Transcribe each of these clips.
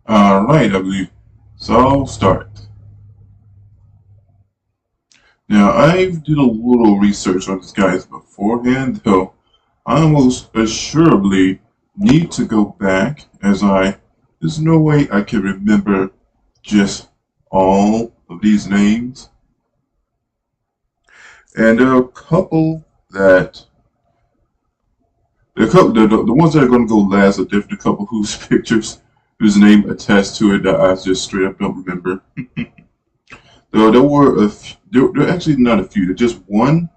Alright, I believe. So I'll start. Now, I did a little research on these guys beforehand, though I almost assuredly need to go back there's no way I can remember just all of these names. And there are a couple that, the ones that are going to go last are different, a couple whose pictures, whose name attached to it that I just straight up don't remember. Though there were there were actually not a few. There's just one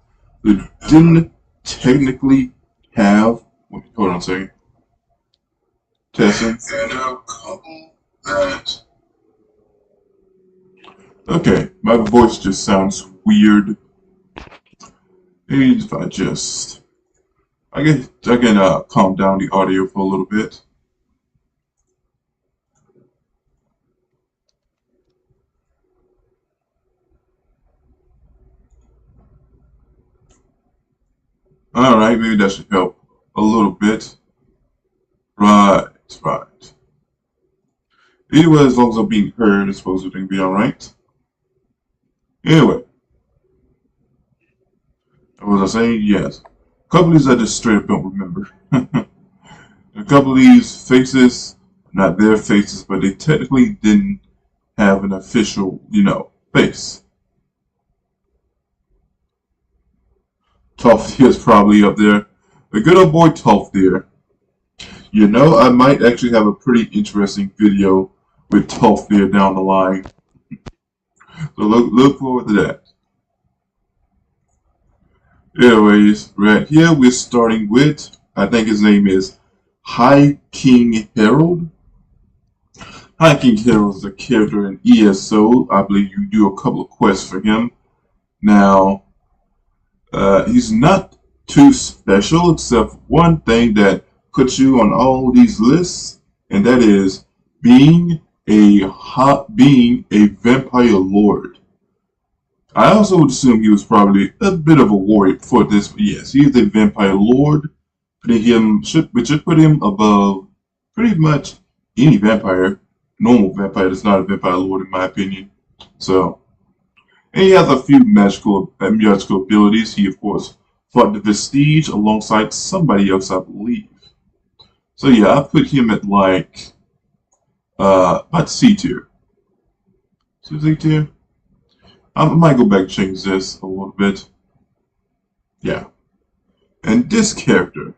that didn't technically have. Wait, hold on a second. Testing. And a couple that. Okay, my voice just sounds weird. Maybe if I can calm down the audio for a little bit. Alright, maybe that should help a little bit. Right. Anyway, as long as I'm being heard, I suppose everything will be alright. Anyway, what was I saying? Yes. A couple of these I just straight up don't remember. A couple of these faces, not their faces, but they technically didn't have an official, face. Tofty is probably up there. The good old boy Tofty. I might actually have a pretty interesting video with Tofty down the line. So look forward to that. Anyways, right here we're starting with, I think his name is High King Harold. High King Harold is a character in ESO. I believe you do a couple of quests for him. Now, he's not too special except one thing that puts you on all these lists, and that is being a vampire lord. I also would assume he was probably a bit of a warrior for this, but yes, he is a vampire lord, which should put him above pretty much any normal vampire that's not a vampire lord in my opinion. So, and he has a few magical abilities. He of course fought the Vestige alongside somebody else, I believe. So yeah, I put him at like about C tier. C tier. I might go back and change this a little bit. Yeah. And this character.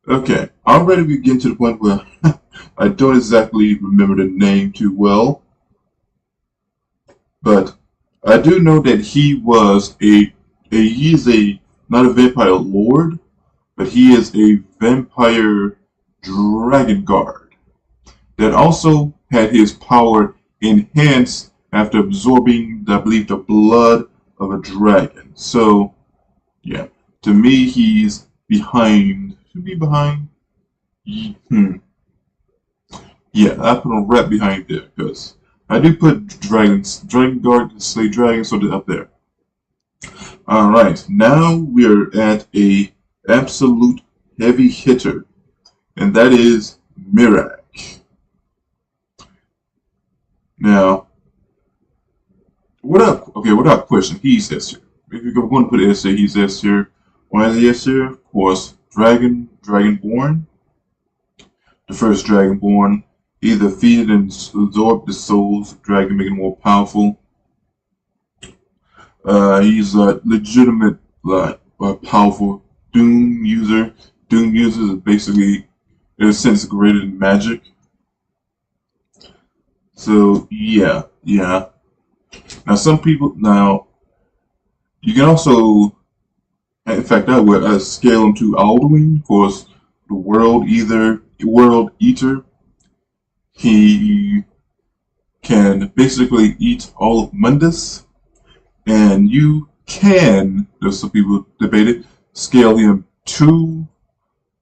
Okay, already we get to the point where I don't exactly remember the name too well. But I do know that he is not a vampire lord, but he is a vampire dragon guard that also had his power enhanced after absorbing, I believe, the blood of a dragon. So, yeah, to me, he's behind. Should be behind. Yeah, I put him right behind there because I do put dragon guard, and slay dragons, so they're up there. All right, now we're at a absolute heavy hitter, and that is Mirak. Now, without question, he's S tier. If you're going to put S tier, he's S tier. Why is he S tier? Of course, Dragonborn. The first Dragonborn. He defeated and absorbed the souls of dragon, making him more powerful. He's a legitimate, powerful Doom user. Doom users is basically, in a sense, greater than magic. So yeah. Now you can also, in fact, I would scale him to Alduin, of course, the World Eater. He can basically eat all of Mundus, and you can, there's some people debated, scale him to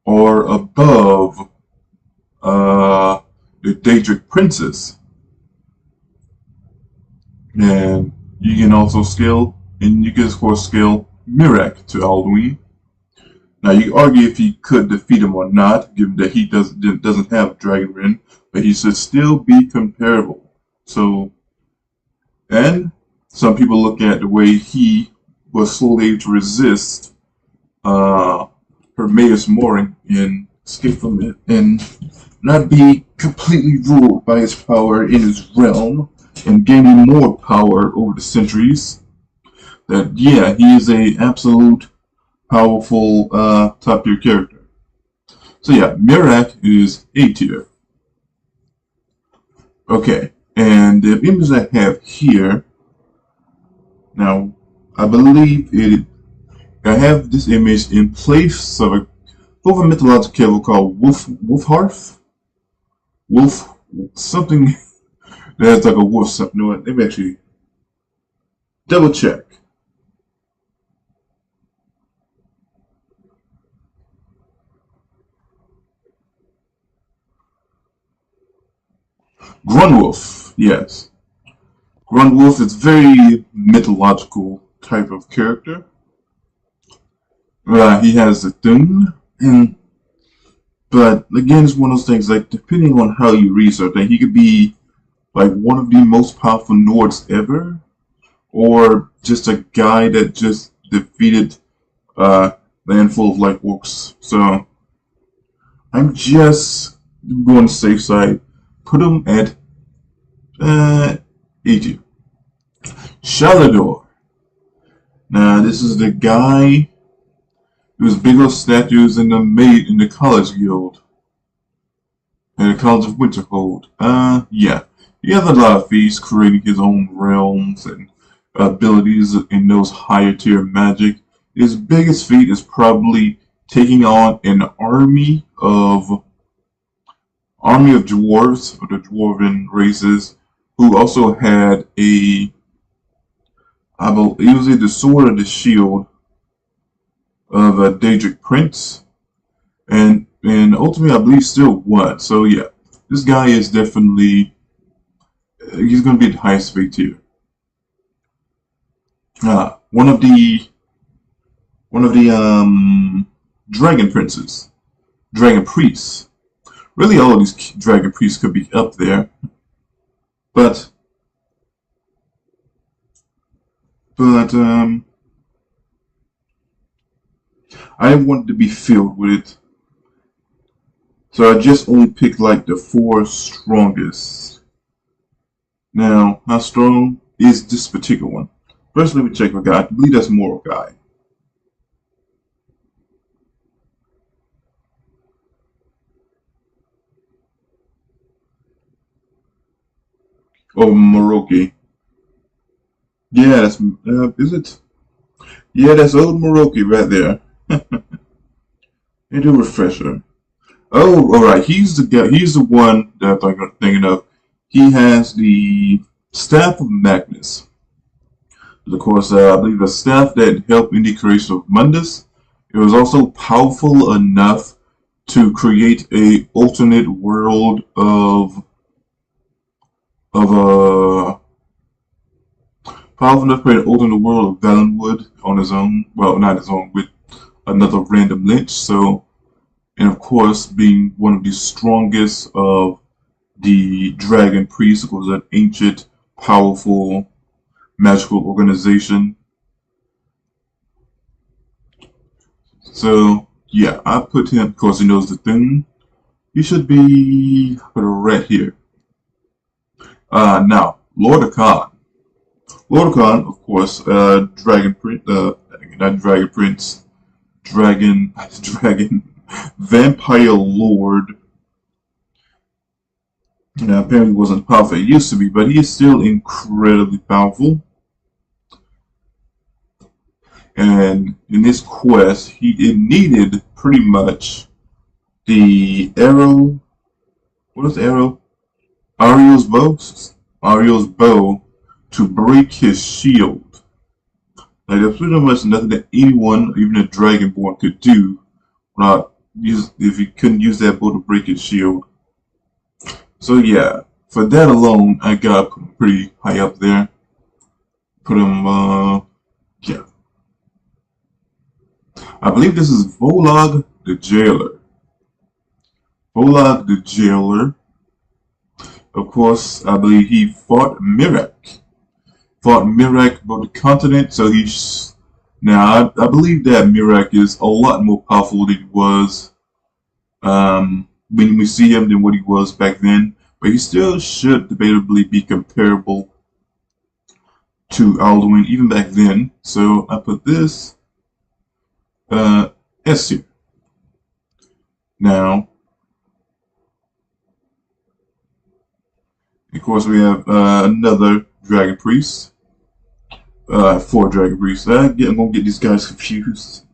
or above the Daedric Princess. And you can also scale, and you can of course scale Mirak to Alduin. Now you could argue if he could defeat him or not, given that he doesn't have Dragon Rin, but he should still be comparable. So, and some people look at the way he was slowly able to resist Hermaeus Morin and escape from it, and not be completely ruled by his power in his realm, and gaining more power over the centuries. That yeah, he is a absolute powerful top tier character. So yeah, Mirak is A tier. Okay, and the image I have here, now I believe I have this image in place of a mythological character called Wolfhearth. Wolf something that has like a wolf something. You know what? Let me actually double check. Grunwolf, yes. Grunwolf is very mythological type of character. He has a thing, and but again, it's one of those things. Like depending on how you research, like he could be like one of the most powerful Nords ever, or just a guy that just defeated a handful of like orcs. So I'm just going to the safe side. Put him at 80. Shalador. Now this is the guy whose biggest statues in the College Guild and the College of Winterhold. Yeah, he has a lot of feats, creating his own realms and abilities in those higher tier magic. His biggest feat is probably taking on an army of dwarves, or the dwarven races, who also had I believe it was either the sword or the shield of a Daedric prince, and ultimately I believe still won. So yeah, this guy is definitely he's going to be the highest fate tier. One of the dragon princes, dragon priests. Really, all of these dragon priests could be up there, but I wanted to be filled with it, so I just only picked like the 4 strongest. Now, how strong is this particular one? First, let me check my guy. I believe that's Moral Guy. Oh, Moroki. Yeah, that's is it? Yeah, that's old Moroki right there. And a refresher. Oh, all right. He's the guy. He's the one that I'm thinking of. He has the Staff of Magnus. Of course, I believe a staff that helped in the creation of Mundus. It was also powerful enough to create a alternate world of powerful enough to create an alternate world of Valenwood on his own. Well, not his own, with another random lich. So, and of course, being one of the strongest of the Dragon Priests, was an ancient, powerful, magical organization. So, yeah, I put him, of course, he knows the thing. He should be put right here. Now, Lord of Khan. Lord of Khan, of course, Dragon Prince, not Dragon Prince, Dragon, Vampire Lord. Now, apparently wasn't powerful it used to be, but he is still incredibly powerful. And in this quest, it needed pretty much the arrow. What is the arrow? Ariel's bow. Ariel's bow to break his shield. Like there's pretty much nothing that anyone, even a Dragonborn, could do if he couldn't use that bow to break his shield. So yeah, for that alone, I got put him pretty high up there. Put him, yeah. I believe this is Volog the Jailer. Volog the Jailer. Of course, I believe he fought Mirak. Fought Mirak above the continent, so he's now I believe that Mirak is a lot more powerful than he was when we see him than what he was back then. But he still should debatably be comparable to Alduin even back then. So I put this S here. Now, of course, we have another Dragon Priest. Four Dragon Priests. I'm gonna get these guys confused.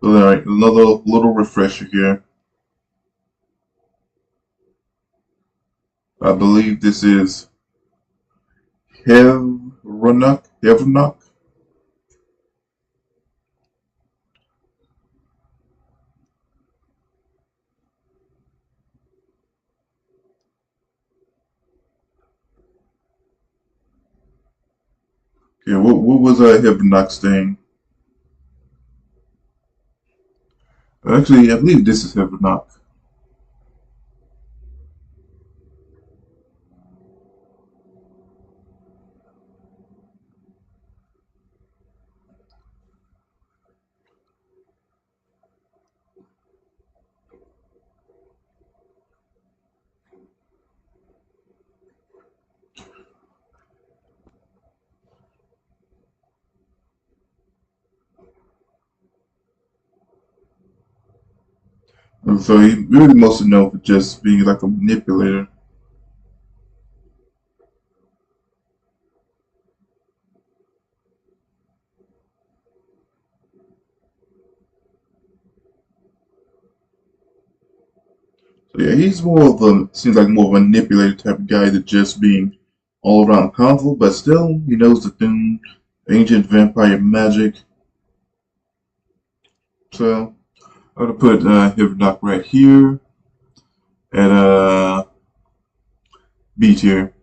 Alright, another little refresher here. I believe this is Hevronok. Okay, what was Hevronok's thing? Actually, I believe this is Hevronok. And so he really mostly known for just being like a manipulator. So yeah, he's more of a seems like more of a manipulator type of guy than just being all around powerful, but still he knows the thing, ancient vampire magic. So I'm gonna put Hevronok right here at B tier.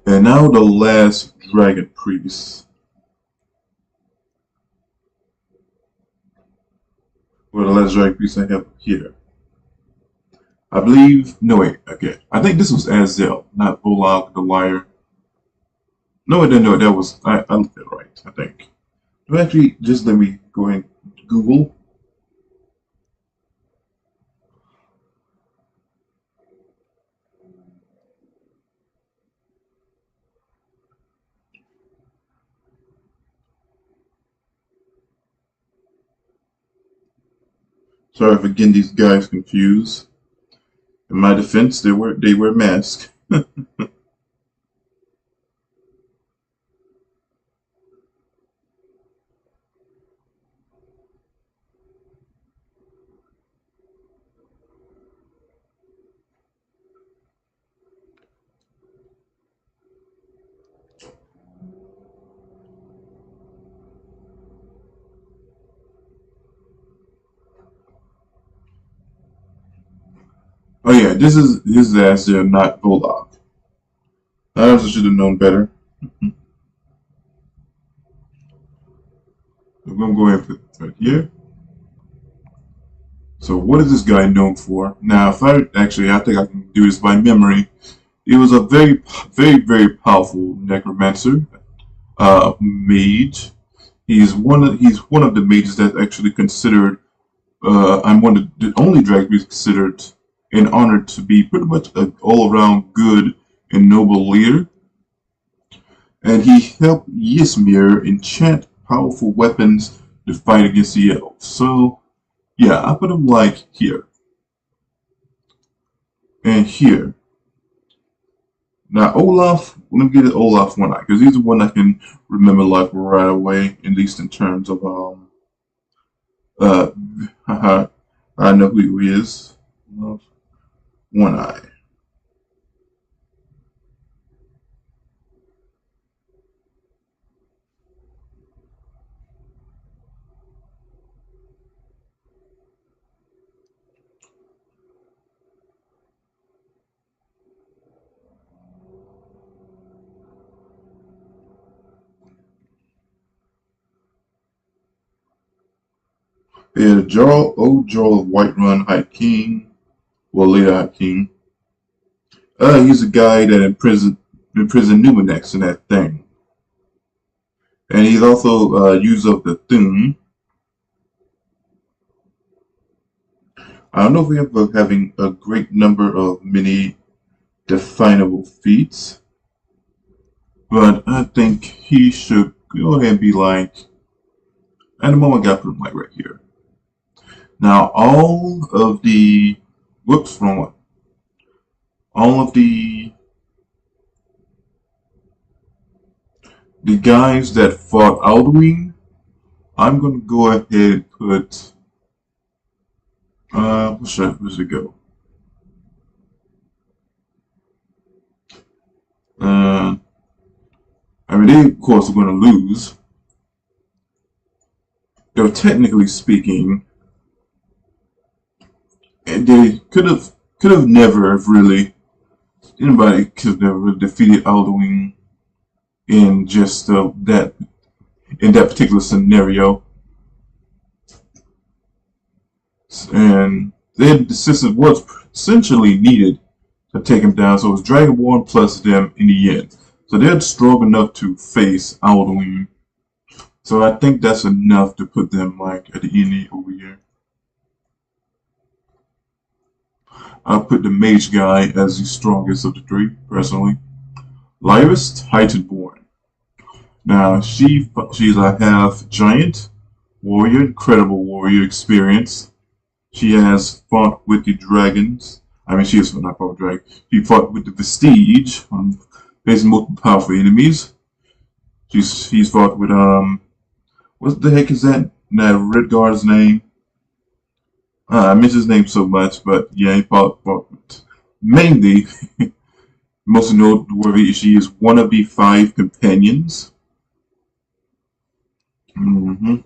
And now the last Dragon Priest. Or the last Dragon Priest I have here. I believe, no wait, okay. I think this was Azel, not Volog the Liar. No, I didn't know that was, I looked at it right, I think. But actually, just let me go ahead and Google. Sorry for getting these guys confused. In my defense, they wear masks. Oh yeah, this is Azel, not Volog. I also should have known better. I'm gonna go ahead and put it right here. So what is this guy known for? Now, if I think I can do this by memory. He was a very powerful necromancer, mage. He's one of the mages that's actually considered. I'm one of the only drag beings considered and honored to be pretty much an all-around good and noble leader. And he helped Ysmir enchant powerful weapons to fight against the elves. So yeah, I put him like here and here. Now Olaf, let me get it Olaf one eye because he's the one I can remember like right away, at least in terms of uh I know who he is. Olaf one eye. Yeah, Jarl, old Jarl of Whiterun, High King, well, later High King. He's a guy that imprisoned Numenex in that thing. And he's also user of the Thune. I don't know if we have having a great number of many definable feats, but I think he should go ahead and be like, at the moment, I got to put him like right here. Now, all of the, whoops, wrong one. All of the guys that fought Alduin, I'm gonna go ahead and put, where should it go? Uh, I mean, they of course are gonna lose. Though technically speaking, they could have never have really anybody could have never defeated Alduin in just that in that particular scenario, and their assistance was essentially needed to take him down. So it was Dragonborn plus them in the end. So they're strong enough to face Alduin. So I think that's enough to put them like at the end over here. I'll put the mage guy as the strongest of the three, personally. Lyris, Titanborn. Now she's a half giant warrior, incredible warrior experience. She has fought with the dragons. I mean, she is not fought with dragons. She fought with the Vestige, facing multiple powerful enemies. She's fought with what the heck is that? That red guard's name? I miss his name so much, but yeah, he fought with mainly most noteworthy. She is one of the 5 companions. Mm-hmm.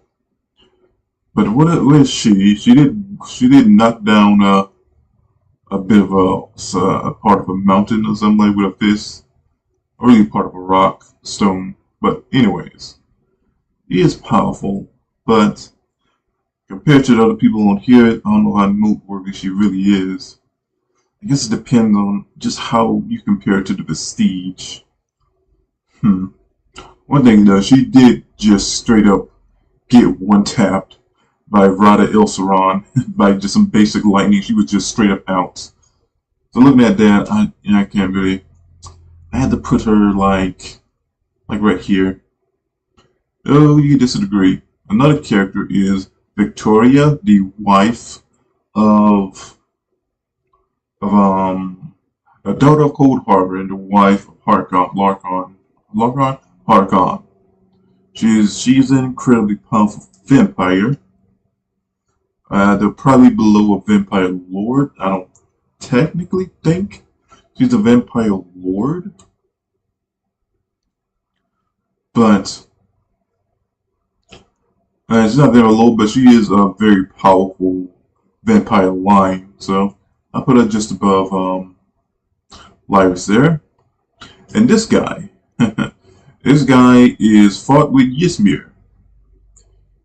But what is she? She did knock down a bit of a part of a mountain or something like with a fist, or really part of a rock, stone. But anyways, he is powerful, but compared to the other people on here, I don't know how noteworthy she really is. I guess it depends on just how you compare it to the Vestige. One thing though, she did just straight up get one tapped by Rada Ilsaron by just some basic lightning. She was just straight up out. So looking at that, I can't really. I had to put her like right here. Oh, you disagree. Another character is Victoria, the wife of a daughter of Cold Harbor and the wife of Harkon. She's an incredibly powerful vampire. They're probably below a vampire lord. I don't technically think she's a vampire lord, but she's not very low. But she is a very powerful vampire line. So I put her just above Lyris there. And this guy, this guy is fought with Ysmir.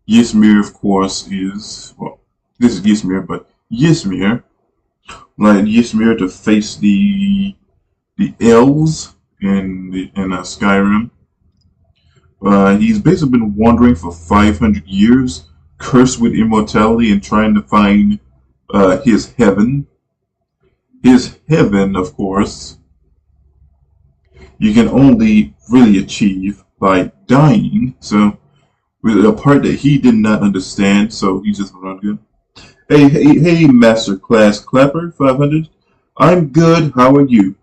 Ysmir, of course, is well. This is Ysmir, but Ysmir, like Ysmir to face the elves in Skyrim. He's basically been wandering for 500 years, cursed with immortality, and trying to find his heaven. His heaven, of course, you can only really achieve by dying. So, with a part that he did not understand, so he just went on good. Hey, Master Class Clapper 500. I'm good. How are you?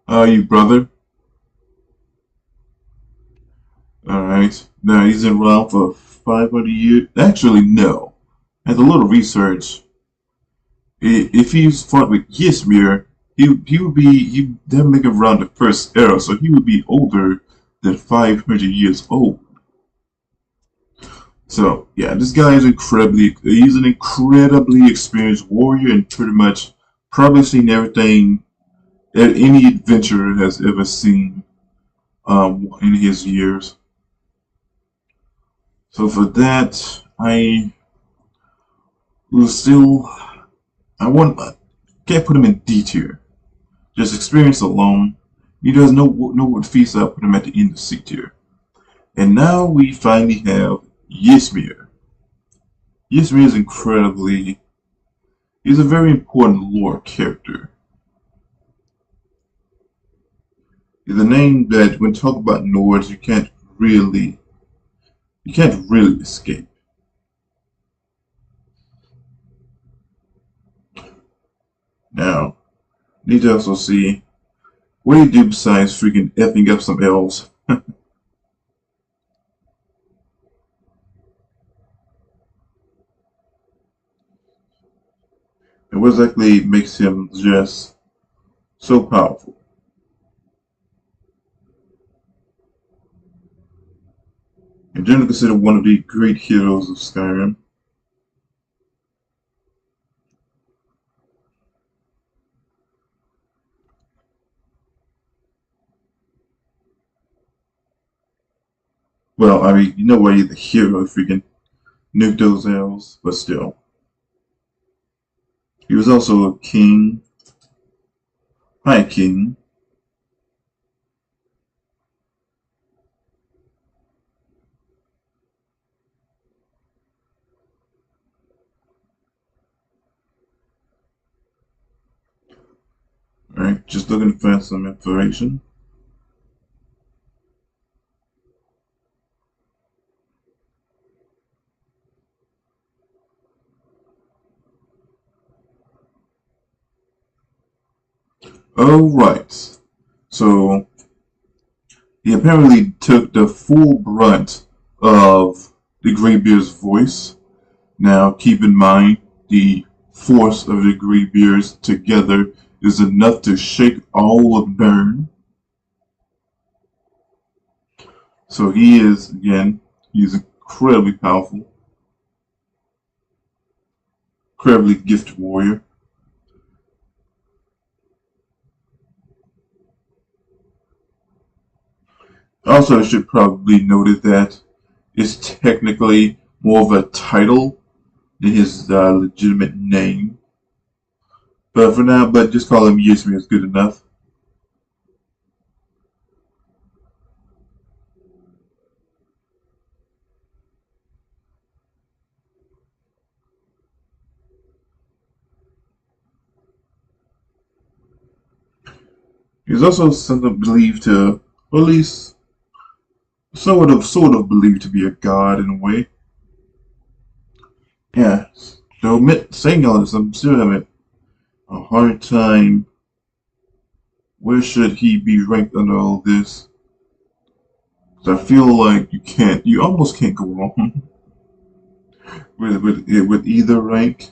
How are you, brother? Alright. Now, he's been around for 500 years. Actually, no. As a little research, if he's fought with Ysmir, that would make him around the first era, so he would be older than 500 years old. So yeah, this guy is he's an incredibly experienced warrior and pretty much probably seen everything that any adventurer has ever seen in his years. So for that, I will still, can't put him in D tier. Just experience alone. He does know what feats I put him at the end of C tier. And now we finally have Ysmir. Ysmir is he's a very important lore character. He's a name that when talk about Nords, you can't really escape. Now, need to also see what do you do besides freaking effing up some elves? And what exactly makes him just so powerful? And generally considered one of the great heroes of Skyrim. Well, I mean, you know why you're the hero, freaking nuke those elves, but still. He was also a king, high king. Alright, just looking to find some information. Alright, so he apparently took the full brunt of the Greybeard's voice. Now, keep in mind, the force of the Greybeards together is enough to shake all of Bern. So he is, again, he's incredibly powerful, incredibly gifted warrior. Also, I should probably note that it's technically more of a title than his legitimate name. But for now, but just call him Yismi is good enough. He's also something believed to, or at least sort of believed to be a god in a way. Yeah. So saying all this, I'm still having a hard time. Where should he be ranked under all this? Because I feel like you almost can't go wrong with either rank.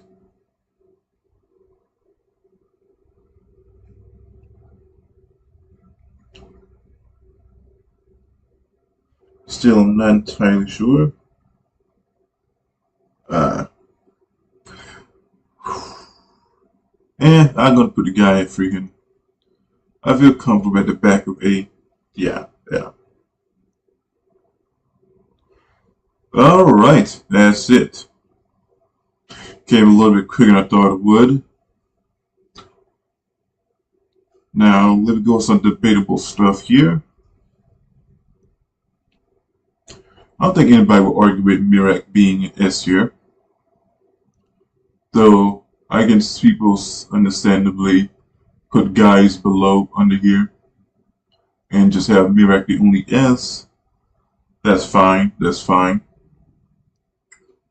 Still, I'm not entirely sure. Uh, I'm gonna put the guy at freaking. I feel comfortable at the back of A. Yeah, yeah. All right, that's it. Came a little bit quicker than I thought it would. Now, let me go with some debatable stuff here. I don't think anybody will argue with Mirak being S here. Though, I can see people understandably put guys below under here and just have Mirak the only S. That's fine. That's fine.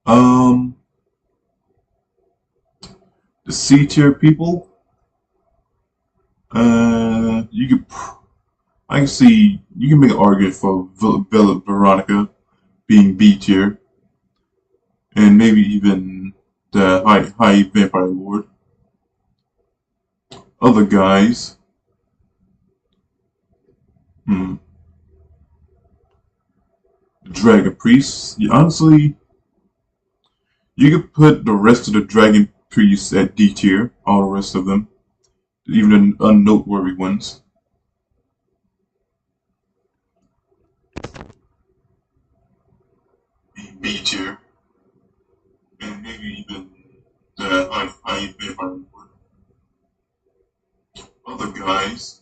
Um, the C tier people. You could. I can see you can make an argument for Veronica being B tier, and maybe even the high vampire lord. Other guys, hmm, dragon priests. Honestly, you could put the rest of the dragon priests at D tier. All the rest of them, even the unnoteworthy ones. tier, and maybe even the high vampire lord. Other guys,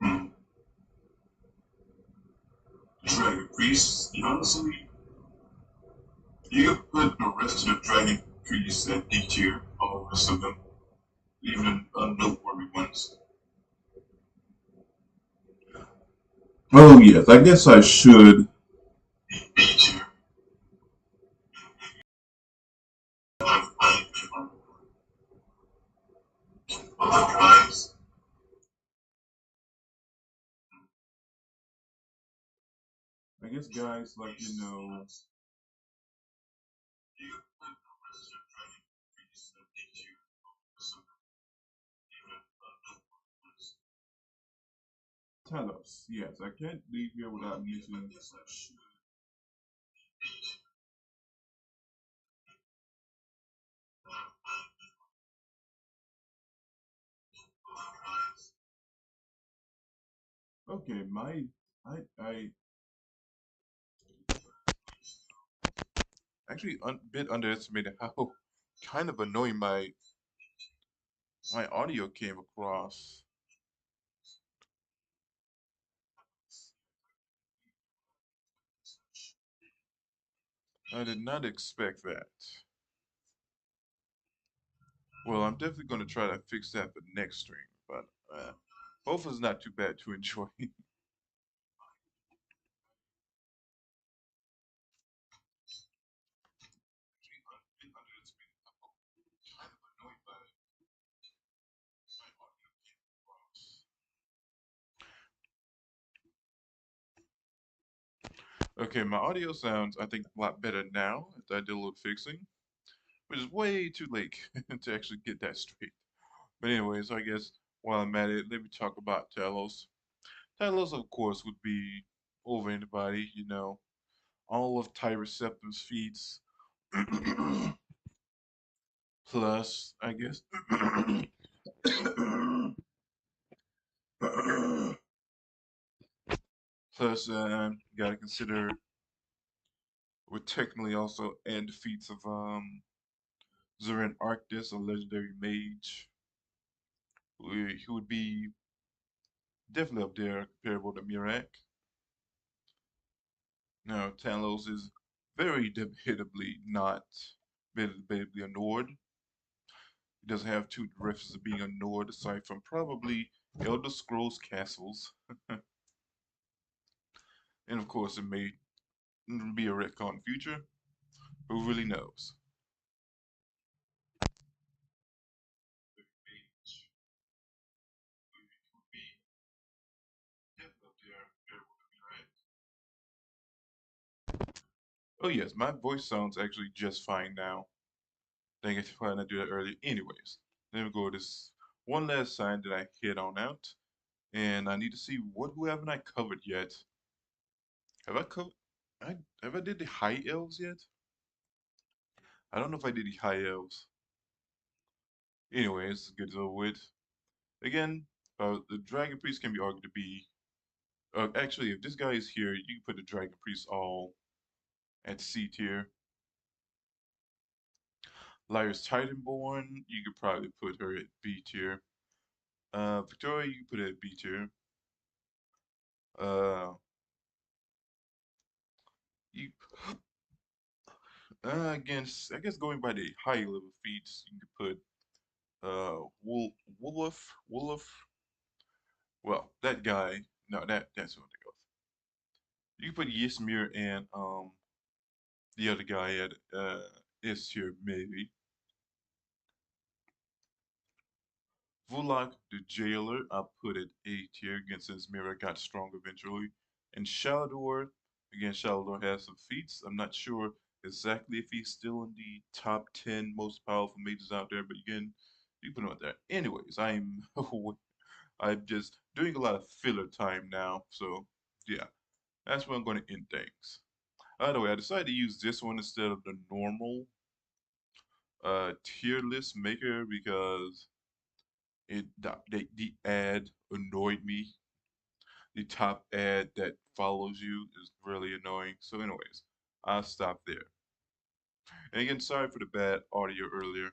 hmm, dragon priests. Honestly, you could put the rest of the dragon priests at D tier, all the rest of them, even unnoteworthy ones. Oh yes, I guess I should B tier. Other guys, I guess guys like you could put the rest of the dragon priests at D tier, all the rest of them, even unnoteworthy ones. Talos, yes, I can't leave here without mentioning. Okay, I actually bit underestimated how kind of annoying my audio came across. I did not expect that. Well, I'm definitely going to try to fix that for next stream, but both is not too bad to enjoy. Okay, my audio sounds, I think, a lot better now after I did a little fixing, which is way too late to actually get that straight. But anyways, I guess while I'm at it, let me talk about Talos. Talos, of course, would be over anybody, all of Tyreceptor's feats, plus, I guess, plus, you gotta consider would technically also add the feats of Zoran Arctis, a legendary mage, who would be definitely up there comparable to Mirak. Now, Talos is very debatably not debatably a Nord. He doesn't have two references of being a Nord aside from probably Elder Scrolls castles. And of course, it may be a retcon future. Who really knows? Oh yes, my voice sounds actually just fine now. Dang it, why didn't I do that earlier? Anyways, let me go to this one last sign that I hit on out. And I need to see who haven't I covered yet. Have I covered have I did the high elves yet? I don't know if I did the high elves. Anyways, get it over with. Again, the Dragon Priest can be argued to be actually if this guy is here, you can put the Dragon Priest all at C tier. Lyra's Titanborn, you could probably put her at B tier. Victoria, you can put it at B tier. Uh, you again, I guess going by the high level feats, you could put Wolf. Well, that guy. No, that's what they go. You can put Yismir and the other guy at S tier maybe. Vulak the Jailer, I put at A tier again since Mira got strong eventually. And Shaldor, again, Shaldor has some feats. I'm not sure exactly if he's still in the top 10 most powerful mages out there, but again, you put him out there. Anyways, I'm just doing a lot of filler time now, so yeah, that's where I'm going to end things. By the way, I decided to use this one instead of the normal tier list maker because the ad annoyed me. the top ad that follows you is really annoying. So anyways, I'll stop there. And again, sorry for the bad audio earlier.